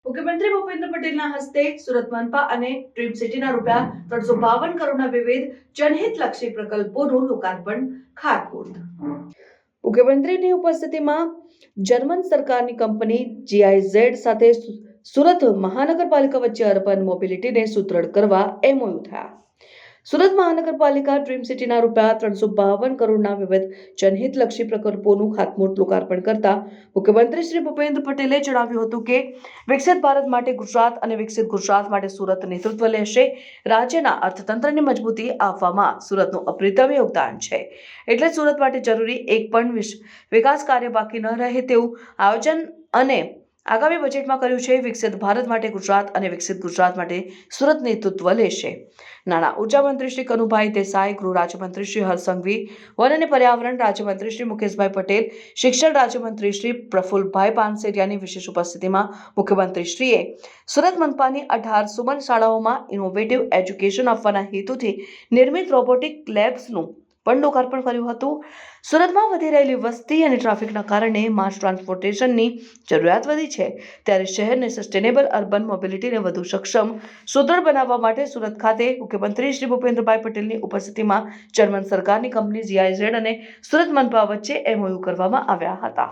મુખ્યમંત્રી ભૂપેન્દ્ર પટેલના હસ્તે સુરત મનપા અને ડ્રીમ સિટીના રૂપિયા 352 કરોડના વિવિધ જનહિતલક્ષી પ્રકલ્પોનું લોકાર્પણ ખાતમુહૂર્ત. મુખ્યમંત્રીની ઉપસ્થિતિમાં જર્મન સરકારની કંપની GIZ સાથે સુરત મહાનગરપાલિકા વચ્ચે અર્બન મોબિલિટીને સુદૃઢ કરવા MOU થયા. સુરત મહાનગરપાલિકા ડ્રીમ સિટીના રૂપિયા 352 કરોડના વિવિધ જનહિતલક્ષી પ્રકલ્પોનું ખાતમુહૂર્ત લોકાર્પણ કરતા મુખ્યમંત્રી શ્રી ભૂપેન્દ્ર પટેલે જણાવ્યું હતું કે વિકસિત ભારત માટે ગુજરાત અને વિકસિત ગુજરાત માટે સુરત નેતૃત્વ લેશે. રાજ્યના અર્થતંત્રને મજબૂતી આપવામાં સુરતનું અપ્રતિમ યોગદાન છે, એટલે સુરત માટે જરૂરી એક પણ વિકાસ કાર્ય બાકી ન રહે તેવું આયોજન અને આગામી બજેટમાં કર્યું છે. વિકસિત ભારત માટે ગુજરાત અને વિકસિત ગુજરાત માટે સુરત નેતૃત્વ લેશે. નાણાં ઉર્જા મંત્રી શ્રી કનુભાઈ દેસાઈ, ગૃહ રાજ્યમંત્રી શ્રી હર્ષ સંઘવી, વન અને પર્યાવરણ રાજ્યમંત્રી શ્રી મુકેશભાઈ પટેલ, શિક્ષણ રાજ્યમંત્રી શ્રી પ્રફુલ્લભાઈ પાનસેરિયાની વિશેષ ઉપસ્થિતિમાં મુખ્યમંત્રીશ્રીએ સુરત મનપાની 18 સુમન શાળાઓમાં ઇનોવેટિવ એજ્યુકેશન આપવાના હેતુથી નિર્મિત રોબોટિક લેબ્સનું પણ લોકાર્પણ કર્યું હતું. સુરતમાં વધી રહેલી વસ્તી અને ટ્રાફિકના કારણે માસ ટ્રાન્સપોર્ટેશનની જરૂરિયાત વધી છે, ત્યારે શહેરને સસ્ટેનેબલ અર્બન મોબિલિટીને વધુ સક્ષમ સુદૃઢ બનાવવા માટે સુરત ખાતે મુખ્યમંત્રી શ્રી ભૂપેન્દ્રભાઈ પટેલની ઉપસ્થિતિમાં જર્મન સરકારની કંપની GIZ અને સુરત મનપા વચ્ચે MOU કરવામાં આવ્યા હતા.